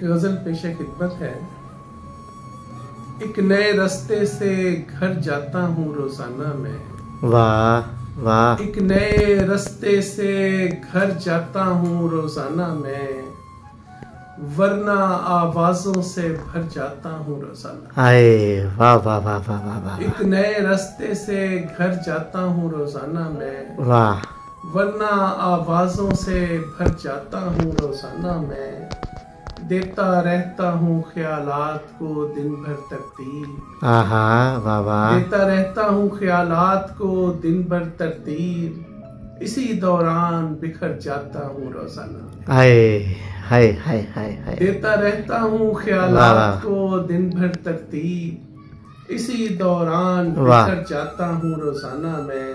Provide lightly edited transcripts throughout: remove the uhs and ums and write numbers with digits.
गजल पेशे खिदमत है। एक नए रास्ते से घर जाता हूँ रोजाना मैं। वाह वाह। एक नए रास्ते से घर जाता हूँ रोजाना मैं, वरना आवाजों से भर जाता हूँ रोजाना। हाय वाह वाह वाह वाह वाह वाह। एक नए रास्ते से घर जाता हूँ रोजाना मैं, वाह। वरना आवाजों से भर जाता हूँ रोजाना मैं। देता रहता हूँ ख्यालात को दिन भर तरतीब। आहा वाह वाह। देता रहता हूँ ख्यालात को दिन भर तरतीब, इसी दौरान बिखर जाता हूँ रोजाना। हाय हाय हाय हाय हाय। देता रहता हूँ ख्यालात को दिन भर तरतीब, इसी दौरान बिखर जाता हूँ रोजाना मैं।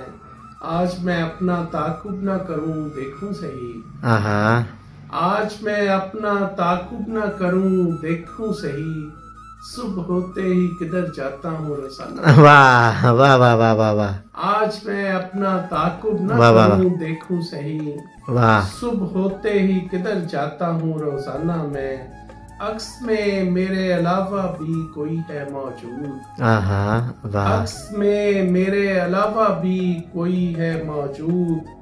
आज मैं अपना ताकुब ना करूं देखूं सही। आहा। आज मैं अपना ताकुब ना करूं देखूं सही, सुबह होते ही किधर जाता हूँ रोजाना। वाह वाह वाह वाह वाह वाह। आज मैं अपना ताकुब ना करूं देखूं सही, वाह। सुबह होते ही किधर जाता हूँ रोजाना मैं। अक्स में मेरे अलावा भी कोई है मौजूद। आहा वाह। अक्स में मेरे अलावा भी कोई है मौजूद,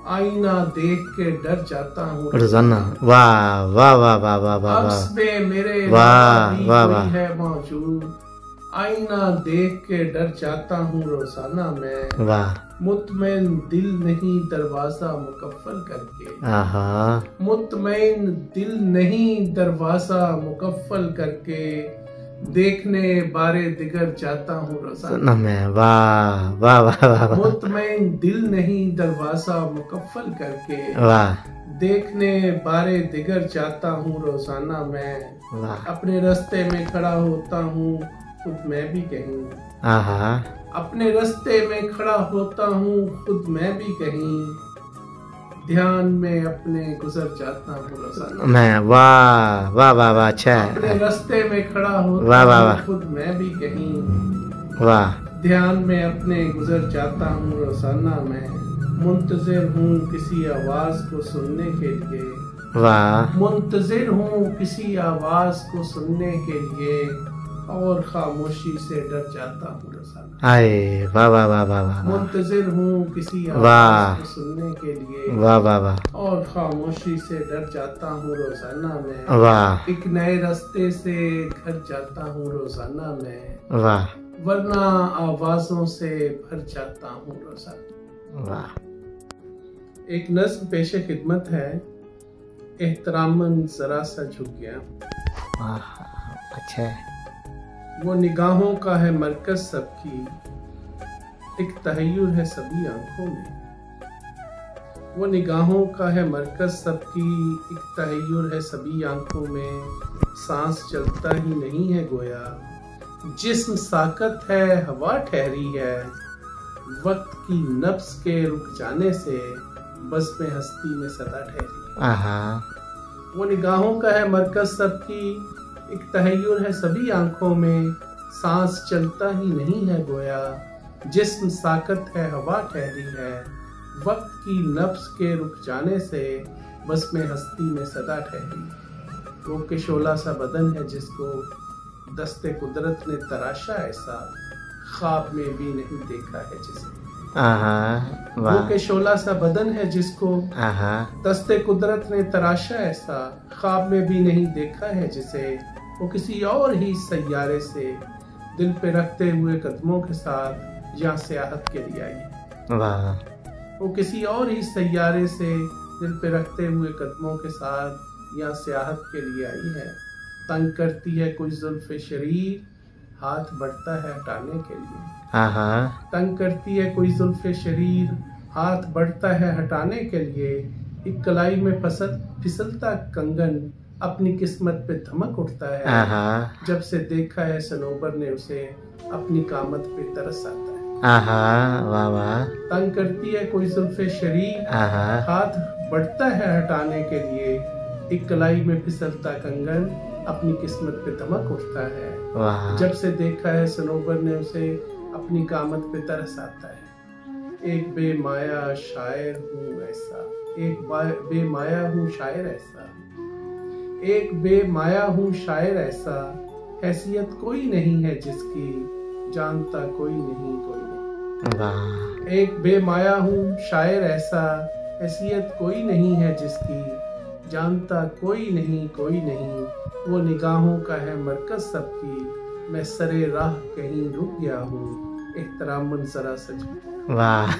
आईना देख के डर जाता हूँ रोजाना। वाह वाह वाह वाह वाह वाह। अक्स में मेरे अलावा भी कोई है मौजूद, आईना देख के डर जाता हूँ रोजाना मैं। वाह। मुतमैन दिल नहीं दरवाजा मुकफ्फल करके। आहा। मुतमैन दिल नहीं दरवाजा मुकफ्फल करके, देखने बारे दिगर जाता हूँ रोजाना मैं। वाह वाह वाह वाह। मुतमैन दिल नहीं दरवाजा मुकफ्फल करके, वाह। देखने बारे दिगर जाता हूँ रोजाना मैं। वाह। अपने रास्ते में खड़ा होता हूँ खुद मैं भी कहीं। आहा। अपने रास्ते में खड़ा होता हूँ खुद मैं भी कहीं, ध्यान में अपने गुजर जाता हूँ रोजाना मैं। वाह वाह वाह वाह। अच्छा है। अपने रास्ते में खड़ा होता हूँ खुद मैं भी कहीं, वाह। ध्यान में अपने गुजर जाता हूँ रोजाना मैं। मुंतजिर हूँ किसी आवाज को सुनने के लिए। वाह। मुंतजिर हूँ किसी आवाज को सुनने के लिए, और खामोशी से डर जाता हूँ रोजाना। हाय वाह वाह वाह वाह वाह। मुंतजिर हूँ किसी आवाज को सुनने के लिए। वाह वाह वाह। और खामोशी से डर जाता हूँ रोजाना मैं। वाह। एक नए रास्ते से घर जाता हूँ रोजाना मैं। वाह। वरना आवाजों से भर जाता हूँ रोजाना। वाह। एक नज्म पेशे खिदमत है। एहतरामन जरा सा झुक गया। अच्छा है। वो निगाहों का है मरकज सबकी, एक तहय्युर है सभी आंखों में। वो निगाहों का है मरकज सबकी, एक तहय्युर है सभी आंखों में। सांस चलता ही नहीं है गोया, जिस्म साकत है हवा ठहरी है। वक्त की नफ्स के रुक जाने से बस में हस्ती में सदा ठहरी। आहा। वो निगाहों का है मरकज सबकी, एक तहय्युर है सभी आंखों में। सांस चलता ही नहीं है गोया, जिस्म साकत है हवा ठहरी है। वक्त की नफ्स के रुक जाने से बस में हस्ती में सदा ठहरी। वो के शोला सा बदन है जिसको दस्ते कुदरत ने तराशा ऐसा, ख्वाब में भी नहीं देखा है जिसे। वो के शोला सा बदन है जिसको दस्ते कुदरत ने तराशा ऐसा, ख्वाब में भी नहीं देखा है जिसे। वो किसी और ही सैयारे से दिल पे रखते हुए कदमों के साथ यहाँ सियाहत के लिए आई है। वाह। वो किसी और ही सैयारे से दिल पे रखते हुए कदमों के साथ यहाँ सियाहत के लिए आई है। तंग करती है कोई जुल्फ़े शरीर, हाथ बढ़ता है हटाने के लिए। तंग करती है कोई जुल्फ़े शरीर, हाथ बढ़ता है हटाने के लिए। एक कलाई में फिसलता कंगन अपनी किस्मत पे धमक उठता है। जब से देखा है सनोबर ने उसे, अपनी कामत पे तरस आता है। वाह वाह। तंग करती है कोई जुल्फ़े शरीर, हाथ बढ़ता है हटाने के लिए। एक कलाई में फिसलता कंगन अपनी किस्मत पे धमक उठता है। जब से देखा है सनोबर ने उसे, अपनी कामत पे तरस आता है। एक बेमाया शायर हूँ ऐसा, एक बेमाया हूँ शायर ऐसा, एक बेमाया हूँ शायर ऐसा, हैसियत कोई नहीं है जिसकी, जानता कोई नहीं कोई नहीं। वाह एक बेमाया हूँ शायर ऐसा, हैसियत कोई नहीं है जिसकी, जानता कोई नहीं कोई नहीं। वो निगाहों का है मरकज सबकी, मैं सरे राह कहीं रुक गया हूँ, एहतरामन जरा सच। वाह